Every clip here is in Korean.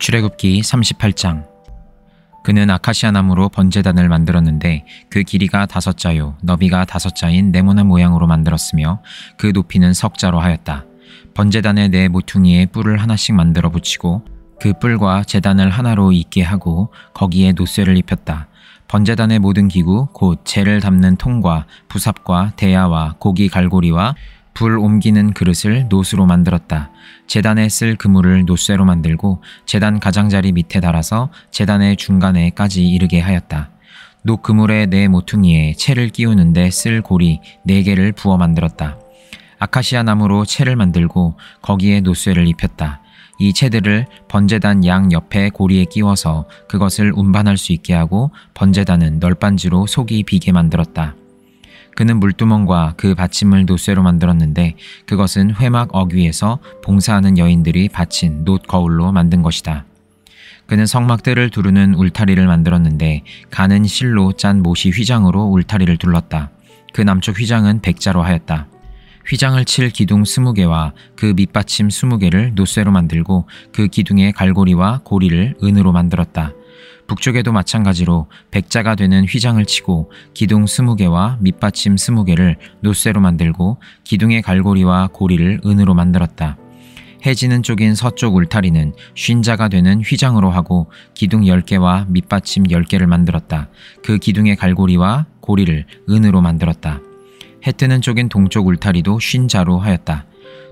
출애굽기 38장. 그는 아카시아 나무로 번제단을 만들었는데 그 길이가 5자요 너비가 5자인 네모난 모양으로 만들었으며 그 높이는 석자로 하였다. 번제단의 네 모퉁이에 뿔을 하나씩 만들어 붙이고 그 뿔과 제단을 하나로 있게 하고 거기에 놋쇠를 입혔다. 번제단의 모든 기구 곧 재를 담는 통과 부삽과 대야와 고기 갈고리와 불 옮기는 그릇을 놋으로 만들었다. 제단에 쓸 그물을 놋쇠로 만들고 제단 가장자리 밑에 달아서 제단의 중간에까지 이르게 하였다. 놋 그물의 네 모퉁이에 채를 끼우는데 쓸 고리 4개를 부어 만들었다. 아카시아 나무로 채를 만들고 거기에 놋쇠를 입혔다. 이 채들을 번제단 양 옆에 고리에 끼워서 그것을 운반할 수 있게 하고 번제단은 널빤지로 속이 비게 만들었다. 그는 물두멍과 그 받침을 놋쇠로 만들었는데 그것은 회막 어귀에서 봉사하는 여인들이 받친 놋 거울로 만든 것이다. 그는 성막들을 두르는 울타리를 만들었는데 가는 실로 짠 못이 휘장으로 울타리를 둘렀다. 그 남쪽 휘장은 백자로 하였다. 휘장을 칠 기둥 20개와 그 밑받침 20개를 놋쇠로 만들고 그 기둥의 갈고리와 고리를 은으로 만들었다. 북쪽에도 마찬가지로 백자가 되는 휘장을 치고 기둥 20개와 밑받침 20개를 놋쇠로 만들고 기둥의 갈고리와 고리를 은으로 만들었다. 해지는 쪽인 서쪽 울타리는 쉰자가 되는 휘장으로 하고 기둥 10개와 밑받침 10개를 만들었다. 그 기둥의 갈고리와 고리를 은으로 만들었다. 해 뜨는 쪽인 동쪽 울타리도 쉰자로 하였다.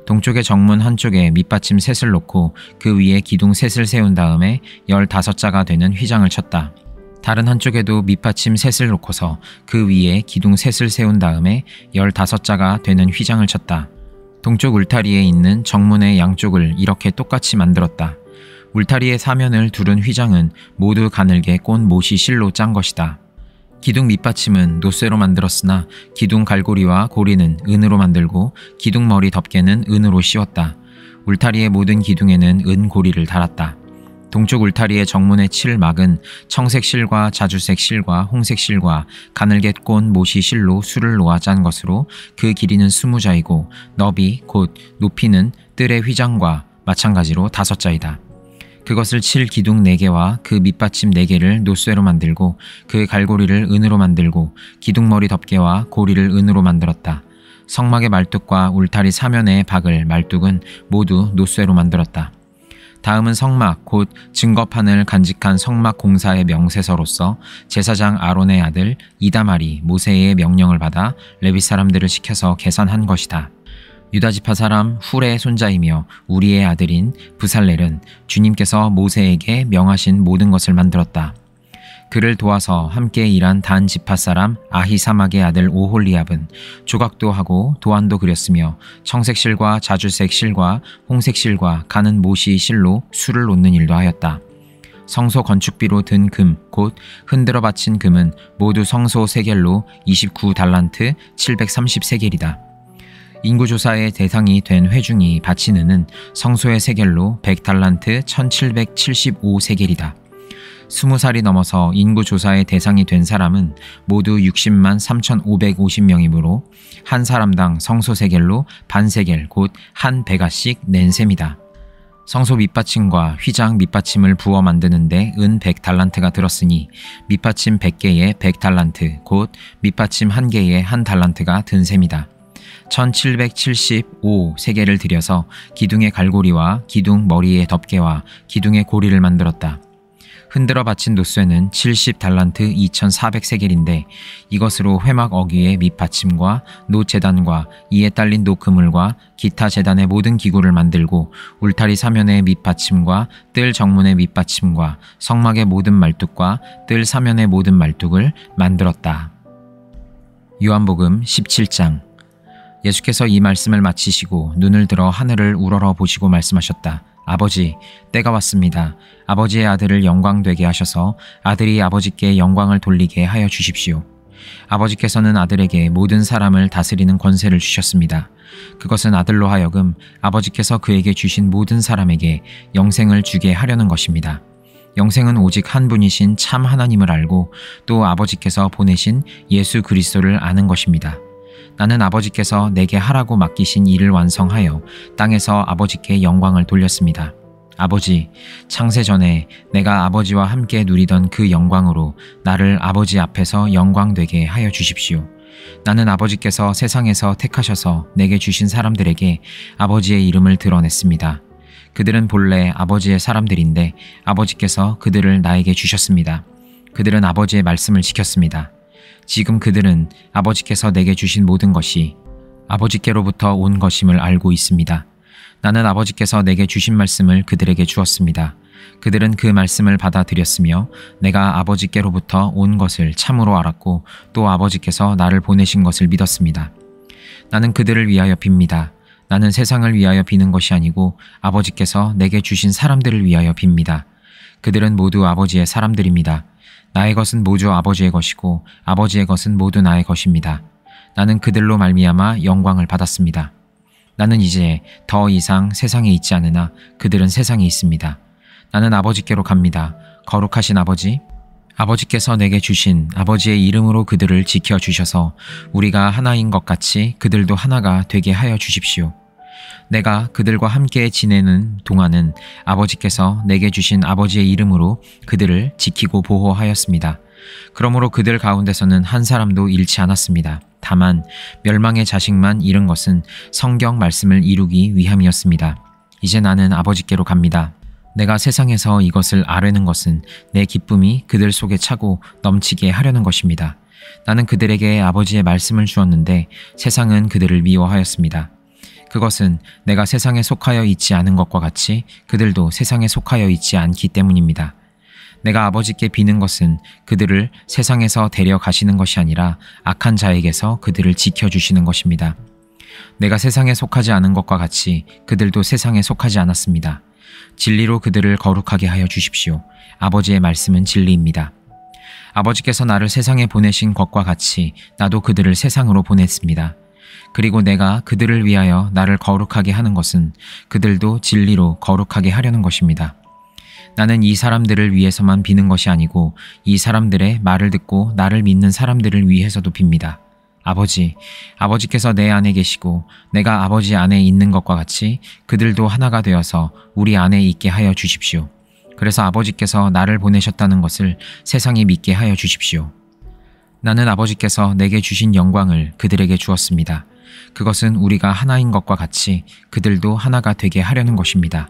동쪽의 정문 한쪽에 밑받침 셋을 놓고 그 위에 기둥 셋을 세운 다음에 15자가 되는 휘장을 쳤다. 다른 한쪽에도 밑받침 셋을 놓고서 그 위에 기둥 셋을 세운 다음에 15자가 되는 휘장을 쳤다. 동쪽 울타리에 있는 정문의 양쪽을 이렇게 똑같이 만들었다. 울타리의 사면을 두른 휘장은 모두 가늘게 꼰 못이 실로 짠 것이다. 기둥 밑받침은 놋쇠로 만들었으나 기둥 갈고리와 고리는 은으로 만들고 기둥 머리 덮개는 은으로 씌웠다. 울타리의 모든 기둥에는 은 고리를 달았다. 동쪽 울타리의 정문에 칠 막은 청색 실과 자주색 실과 홍색 실과 가늘게 꼰 못이 실로 술을 놓아 짠 것으로 그 길이는 20자이고 너비 곧 높이는 뜰의 휘장과 마찬가지로 5자이다. 그것을 칠 기둥 4개와 그 밑받침 4개를 놋쇠로 만들고 그 갈고리를 은으로 만들고 기둥머리 덮개와 고리를 은으로 만들었다. 성막의 말뚝과 울타리 사면에 박을 말뚝은 모두 놋쇠로 만들었다. 다음은 성막 곧 증거판을 간직한 성막 공사의 명세서로서 제사장 아론의 아들 이다말이 모세의 명령을 받아 레위 사람들을 시켜서 계산한 것이다. 유다지파 사람 훌의 손자이며 우리의 아들인 브살렐은 주님께서 모세에게 명하신 모든 것을 만들었다. 그를 도와서 함께 일한 단 지파 사람 아히사막의 아들 오홀리압은 조각도 하고 도안도 그렸으며 청색 실과 자주색 실과 홍색 실과 가는 못이 실로 술을 놓는 일도 하였다. 성소 건축비로 든 금 곧 흔들어 바친 금은 모두 성소 세겔로 29달란트 730세겔이다. 인구조사의 대상이 된 회중이 바치는 은 성소의 세겔로 100달란트 1775세겔이다. 20살이 넘어서 인구조사의 대상이 된 사람은 모두 60만 3550명이므로 한 사람당 성소 세겔로 반세겔 곧 한 베가씩 낸 셈이다. 성소 밑받침과 휘장 밑받침을 부어 만드는데 은 100달란트가 들었으니 밑받침 100개에 100달란트 곧 밑받침 1개에 1달란트가 든 셈이다. 1775세겔을 들여서 기둥의 갈고리와 기둥 머리의 덮개와 기둥의 고리를 만들었다. 흔들어 바친 놋쇠는 70달란트 2400세겔인데 이것으로 회막 어귀의 밑받침과 놋 제단과 이에 딸린 놋 그물과 기타 제단의 모든 기구를 만들고 울타리 사면의 밑받침과 뜰 정문의 밑받침과 성막의 모든 말뚝과 뜰 사면의 모든 말뚝을 만들었다. 요한복음 17장. 예수께서 이 말씀을 마치시고 눈을 들어 하늘을 우러러 보시고 말씀하셨다. 아버지, 때가 왔습니다. 아버지의 아들을 영광되게 하셔서 아들이 아버지께 영광을 돌리게 하여 주십시오. 아버지께서는 아들에게 모든 사람을 다스리는 권세를 주셨습니다. 그것은 아들로 하여금 아버지께서 그에게 주신 모든 사람에게 영생을 주게 하려는 것입니다. 영생은 오직 한 분이신 참 하나님을 알고 또 아버지께서 보내신 예수 그리스도를 아는 것입니다. 나는 아버지께서 내게 하라고 맡기신 일을 완성하여 땅에서 아버지께 영광을 돌렸습니다. 아버지, 창세 전에 내가 아버지와 함께 누리던 그 영광으로 나를 아버지 앞에서 영광되게 하여 주십시오. 나는 아버지께서 세상에서 택하셔서 내게 주신 사람들에게 아버지의 이름을 드러냈습니다. 그들은 본래 아버지의 사람들인데 아버지께서 그들을 나에게 주셨습니다. 그들은 아버지의 말씀을 지켰습니다. 지금 그들은 아버지께서 내게 주신 모든 것이 아버지께로부터 온 것임을 알고 있습니다. 나는 아버지께서 내게 주신 말씀을 그들에게 주었습니다. 그들은 그 말씀을 받아들였으며 내가 아버지께로부터 온 것을 참으로 알았고 또 아버지께서 나를 보내신 것을 믿었습니다. 나는 그들을 위하여 빕니다. 나는 세상을 위하여 비는 것이 아니고 아버지께서 내게 주신 사람들을 위하여 빕니다. 그들은 모두 아버지의 사람들입니다. 나의 것은 모두 아버지의 것이고 아버지의 것은 모두 나의 것입니다. 나는 그들로 말미암아 영광을 받았습니다. 나는 이제 더 이상 세상에 있지 않으나 그들은 세상에 있습니다. 나는 아버지께로 갑니다. 거룩하신 아버지, 아버지께서 내게 주신 아버지의 이름으로 그들을 지켜주셔서 우리가 하나인 것 같이 그들도 하나가 되게 하여 주십시오. 내가 그들과 함께 지내는 동안은 아버지께서 내게 주신 아버지의 이름으로 그들을 지키고 보호하였습니다. 그러므로 그들 가운데서는 한 사람도 잃지 않았습니다. 다만 멸망의 자식만 잃은 것은 성경 말씀을 이루기 위함이었습니다. 이제 나는 아버지께로 갑니다. 내가 세상에서 이것을 아뢰는 것은 내 기쁨이 그들 속에 차고 넘치게 하려는 것입니다. 나는 그들에게 아버지의 말씀을 주었는데 세상은 그들을 미워하였습니다. 그것은 내가 세상에 속하여 있지 않은 것과 같이 그들도 세상에 속하여 있지 않기 때문입니다. 내가 아버지께 비는 것은 그들을 세상에서 데려가시는 것이 아니라 악한 자에게서 그들을 지켜주시는 것입니다. 내가 세상에 속하지 않은 것과 같이 그들도 세상에 속하지 않았습니다. 진리로 그들을 거룩하게 하여 주십시오. 아버지의 말씀은 진리입니다. 아버지께서 나를 세상에 보내신 것과 같이 나도 그들을 세상으로 보냈습니다. 그리고 내가 그들을 위하여 나를 거룩하게 하는 것은 그들도 진리로 거룩하게 하려는 것입니다. 나는 이 사람들을 위해서만 비는 것이 아니고 이 사람들의 말을 듣고 나를 믿는 사람들을 위해서도 빕니다. 아버지, 아버지께서 내 안에 계시고 내가 아버지 안에 있는 것과 같이 그들도 하나가 되어서 우리 안에 있게 하여 주십시오. 그래서 아버지께서 나를 보내셨다는 것을 세상이 믿게 하여 주십시오. 나는 아버지께서 내게 주신 영광을 그들에게 주었습니다. 그것은 우리가 하나인 것과 같이 그들도 하나가 되게 하려는 것입니다.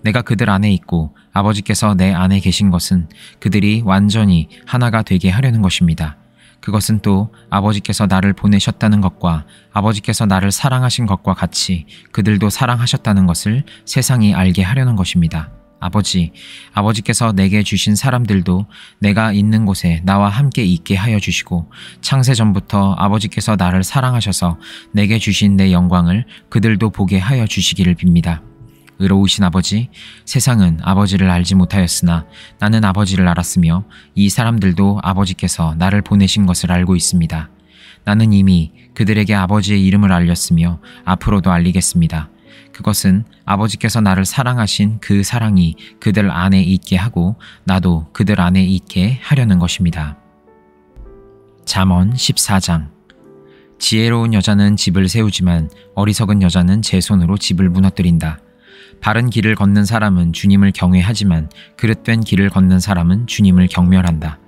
내가 그들 안에 있고 아버지께서 내 안에 계신 것은 그들이 완전히 하나가 되게 하려는 것입니다. 그것은 또 아버지께서 나를 보내셨다는 것과 아버지께서 나를 사랑하신 것과 같이 그들도 사랑하셨다는 것을 세상이 알게 하려는 것입니다. 아버지, 아버지께서 내게 주신 사람들도 내가 있는 곳에 나와 함께 있게 하여 주시고 창세전부터 아버지께서 나를 사랑하셔서 내게 주신 내 영광을 그들도 보게 하여 주시기를 빕니다. 의로우신 아버지, 세상은 아버지를 알지 못하였으나 나는 아버지를 알았으며 이 사람들도 아버지께서 나를 보내신 것을 알고 있습니다. 나는 이미 그들에게 아버지의 이름을 알렸으며 앞으로도 알리겠습니다. 그것은 아버지께서 나를 사랑하신 그 사랑이 그들 안에 있게 하고 나도 그들 안에 있게 하려는 것입니다. 잠언 14장. 지혜로운 여자는 집을 세우지만 어리석은 여자는 제 손으로 집을 무너뜨린다. 바른 길을 걷는 사람은 주님을 경외하지만 그릇된 길을 걷는 사람은 주님을 경멸한다.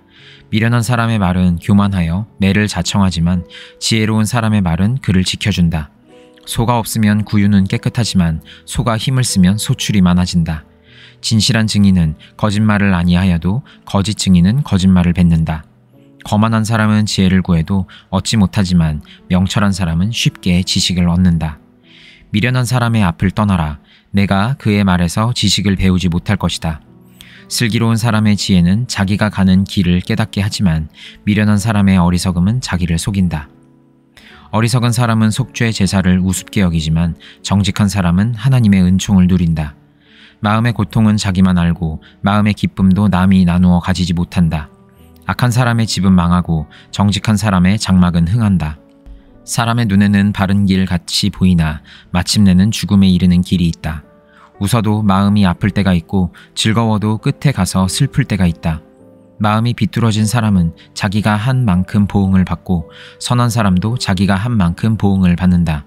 미련한 사람의 말은 교만하여 매를 자청하지만 지혜로운 사람의 말은 그를 지켜준다. 소가 없으면 구유는 깨끗하지만 소가 힘을 쓰면 소출이 많아진다. 진실한 증인은 거짓말을 아니하여도 거짓 증인은 거짓말을 뱉는다. 거만한 사람은 지혜를 구해도 얻지 못하지만 명철한 사람은 쉽게 지식을 얻는다. 미련한 사람의 앞을 떠나라. 내가 그의 말에서 지식을 배우지 못할 것이다. 슬기로운 사람의 지혜는 자기가 가는 길을 깨닫게 하지만 미련한 사람의 어리석음은 자기를 속인다. 어리석은 사람은 속죄 제사를 우습게 여기지만 정직한 사람은 하나님의 은총을 누린다. 마음의 고통은 자기만 알고 마음의 기쁨도 남이 나누어 가지지 못한다. 악한 사람의 집은 망하고 정직한 사람의 장막은 흥한다. 사람의 눈에는 바른 길 같이 보이나 마침내는 죽음에 이르는 길이 있다. 웃어도 마음이 아플 때가 있고 즐거워도 끝에 가서 슬플 때가 있다. 마음이 비뚤어진 사람은 자기가 한 만큼 보응을 받고 선한 사람도 자기가 한 만큼 보응을 받는다.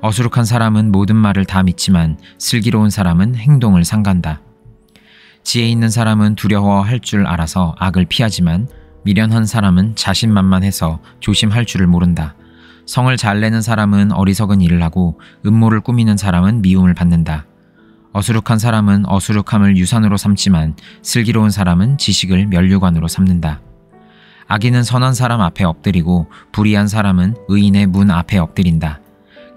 어수룩한 사람은 모든 말을 다 믿지만 슬기로운 사람은 행동을 삼간다. 지혜 있는 사람은 두려워할 줄 알아서 악을 피하지만 미련한 사람은 자신만만해서 조심할 줄을 모른다. 성을 잘 내는 사람은 어리석은 일을 하고 음모를 꾸미는 사람은 미움을 받는다. 어수룩한 사람은 어수룩함을 유산으로 삼지만 슬기로운 사람은 지식을 면류관으로 삼는다. 악인은 선한 사람 앞에 엎드리고 불의한 사람은 의인의 문 앞에 엎드린다.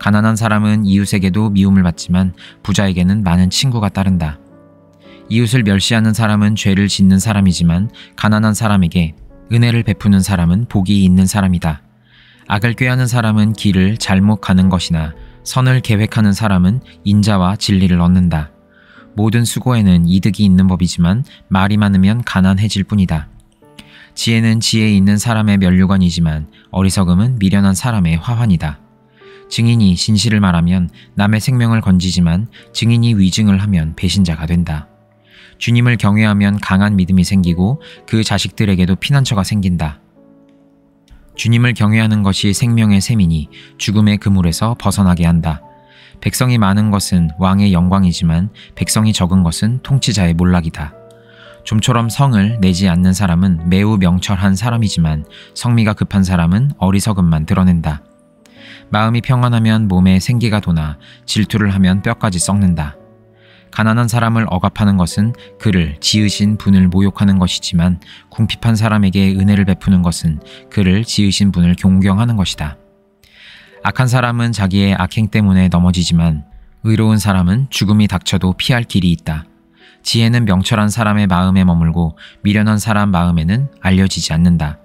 가난한 사람은 이웃에게도 미움을 받지만 부자에게는 많은 친구가 따른다. 이웃을 멸시하는 사람은 죄를 짓는 사람이지만 가난한 사람에게 은혜를 베푸는 사람은 복이 있는 사람이다. 악을 꾀하는 사람은 길을 잘못 가는 것이나 선을 계획하는 사람은 인자와 진리를 얻는다. 모든 수고에는 이득이 있는 법이지만 말이 많으면 가난해질 뿐이다. 지혜는 지혜 있는 사람의 면류관이지만 어리석음은 미련한 사람의 화환이다. 증인이 진실을 말하면 남의 생명을 건지지만 증인이 위증을 하면 배신자가 된다. 주님을 경외하면 강한 믿음이 생기고 그 자식들에게도 피난처가 생긴다. 주님을 경외하는 것이 생명의 셈이니 죽음의 그물에서 벗어나게 한다. 백성이 많은 것은 왕의 영광이지만 백성이 적은 것은 통치자의 몰락이다. 좀처럼 성을 내지 않는 사람은 매우 명철한 사람이지만 성미가 급한 사람은 어리석음만 드러낸다. 마음이 평안하면 몸에 생기가 도나 질투를 하면 뼈까지 썩는다. 가난한 사람을 억압하는 것은 그를 지으신 분을 모욕하는 것이지만 궁핍한 사람에게 은혜를 베푸는 것은 그를 지으신 분을 존경하는 것이다. 악한 사람은 자기의 악행 때문에 넘어지지만 의로운 사람은 죽음이 닥쳐도 피할 길이 있다. 지혜는 명철한 사람의 마음에 머물고 미련한 사람 마음에는 알려지지 않는다.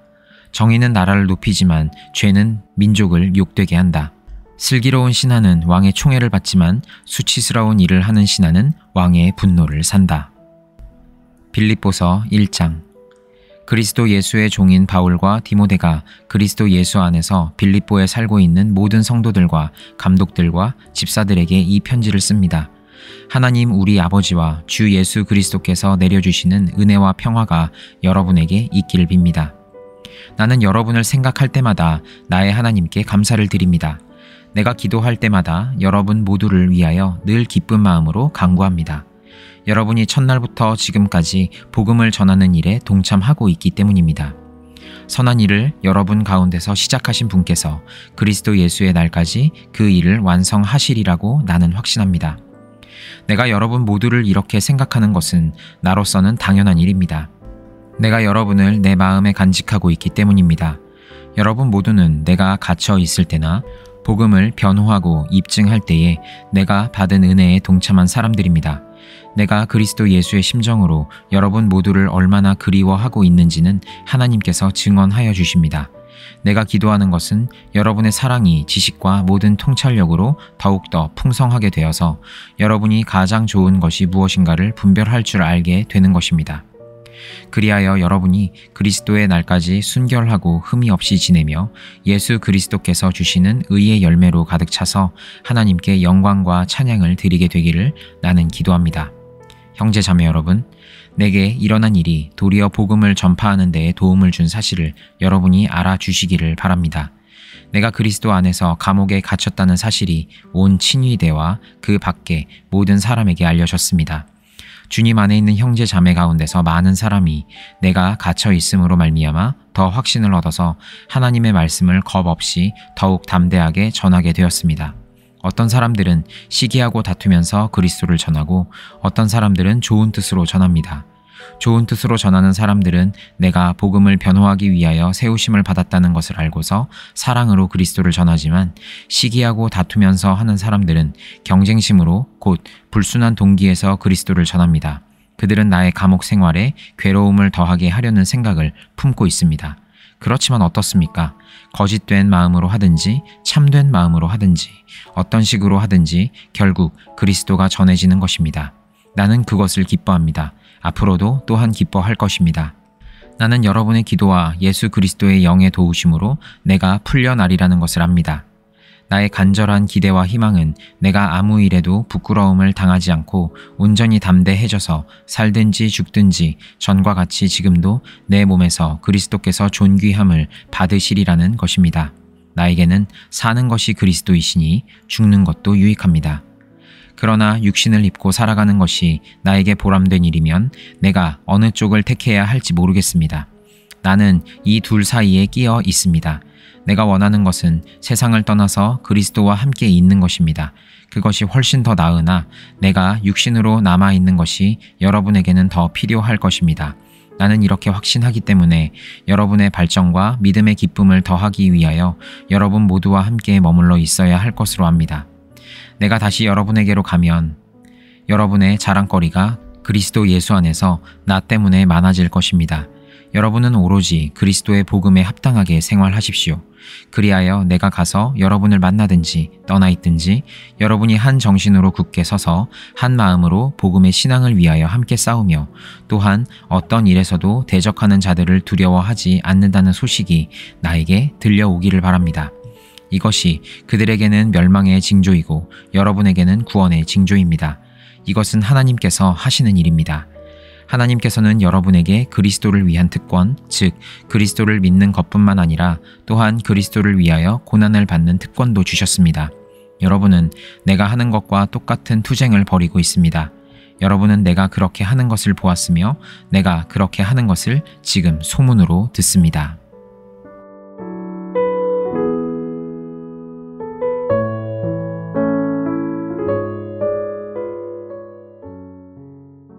정의는 나라를 높이지만 죄는 민족을 욕되게 한다. 슬기로운 신하는 왕의 총애를 받지만 수치스러운 일을 하는 신하는 왕의 분노를 산다. 빌립보서 1장. 그리스도 예수의 종인 바울과 디모데가 그리스도 예수 안에서 빌립보에 살고 있는 모든 성도들과 감독들과 집사들에게 이 편지를 씁니다. 하나님 우리 아버지와 주 예수 그리스도께서 내려주시는 은혜와 평화가 여러분에게 있기를 빕니다. 나는 여러분을 생각할 때마다 나의 하나님께 감사를 드립니다. 내가 기도할 때마다 여러분 모두를 위하여 늘 기쁜 마음으로 간구합니다. 여러분이 첫날부터 지금까지 복음을 전하는 일에 동참하고 있기 때문입니다. 선한 일을 여러분 가운데서 시작하신 분께서 그리스도 예수의 날까지 그 일을 완성하시리라고 나는 확신합니다. 내가 여러분 모두를 이렇게 생각하는 것은 나로서는 당연한 일입니다. 내가 여러분을 내 마음에 간직하고 있기 때문입니다. 여러분 모두는 내가 갇혀 있을 때나 복음을 변호하고 입증할 때에 내가 받은 은혜에 동참한 사람들입니다. 내가 그리스도 예수의 심정으로 여러분 모두를 얼마나 그리워하고 있는지는 하나님께서 증언하여 주십니다. 내가 기도하는 것은 여러분의 사랑이 지식과 모든 통찰력으로 더욱더 풍성하게 되어서 여러분이 가장 좋은 것이 무엇인가를 분별할 줄 알게 되는 것입니다. 그리하여 여러분이 그리스도의 날까지 순결하고 흠이 없이 지내며 예수 그리스도께서 주시는 의의 열매로 가득 차서 하나님께 영광과 찬양을 드리게 되기를 나는 기도합니다. 형제 자매 여러분, 내게 일어난 일이 도리어 복음을 전파하는 데에 도움을 준 사실을 여러분이 알아주시기를 바랍니다. 내가 그리스도 안에서 감옥에 갇혔다는 사실이 온 친위대와 그 밖에 모든 사람에게 알려졌습니다. 주님 안에 있는 형제 자매 가운데서 많은 사람이 내가 갇혀 있음으로 말미암아 더 확신을 얻어서 하나님의 말씀을 겁 없이 더욱 담대하게 전하게 되었습니다. 어떤 사람들은 시기하고 다투면서 그리스도를 전하고 어떤 사람들은 좋은 뜻으로 전합니다. 좋은 뜻으로 전하는 사람들은 내가 복음을 변호하기 위하여 세우심을 받았다는 것을 알고서 사랑으로 그리스도를 전하지만 시기하고 다투면서 하는 사람들은 경쟁심으로 곧 불순한 동기에서 그리스도를 전합니다. 그들은 나의 감옥 생활에 괴로움을 더하게 하려는 생각을 품고 있습니다. 그렇지만 어떻습니까? 거짓된 마음으로 하든지 참된 마음으로 하든지 어떤 식으로 하든지 결국 그리스도가 전해지는 것입니다. 나는 그것을 기뻐합니다. 앞으로도 또한 기뻐할 것입니다. 나는 여러분의 기도와 예수 그리스도의 영의 도우심으로 내가 풀려나리라는 것을 압니다. 나의 간절한 기대와 희망은 내가 아무 일에도 부끄러움을 당하지 않고 온전히 담대해져서 살든지 죽든지 전과 같이 지금도 내 몸에서 그리스도께서 존귀함을 받으시리라는 것입니다. 나에게는 사는 것이 그리스도이시니 죽는 것도 유익합니다. 그러나 육신을 입고 살아가는 것이 나에게 보람된 일이면 내가 어느 쪽을 택해야 할지 모르겠습니다. 나는 이 둘 사이에 끼어 있습니다. 내가 원하는 것은 세상을 떠나서 그리스도와 함께 있는 것입니다. 그것이 훨씬 더 나으나 내가 육신으로 남아있는 것이 여러분에게는 더 필요할 것입니다. 나는 이렇게 확신하기 때문에 여러분의 발전과 믿음의 기쁨을 더하기 위하여 여러분 모두와 함께 머물러 있어야 할 것으로 압니다. 내가 다시 여러분에게로 가면 여러분의 자랑거리가 그리스도 예수 안에서 나 때문에 많아질 것입니다. 여러분은 오로지 그리스도의 복음에 합당하게 생활하십시오. 그리하여 내가 가서 여러분을 만나든지 떠나 있든지 여러분이 한 정신으로 굳게 서서 한 마음으로 복음의 신앙을 위하여 함께 싸우며 또한 어떤 일에서도 대적하는 자들을 두려워하지 않는다는 소식이 나에게 들려오기를 바랍니다. 이것이 그들에게는 멸망의 징조이고 여러분에게는 구원의 징조입니다. 이것은 하나님께서 하시는 일입니다. 하나님께서는 여러분에게 그리스도를 위한 특권, 즉 그리스도를 믿는 것뿐만 아니라 또한 그리스도를 위하여 고난을 받는 특권도 주셨습니다. 여러분은 내가 하는 것과 똑같은 투쟁을 벌이고 있습니다. 여러분은 내가 그렇게 하는 것을 보았으며 내가 그렇게 하는 것을 지금 소문으로 듣습니다.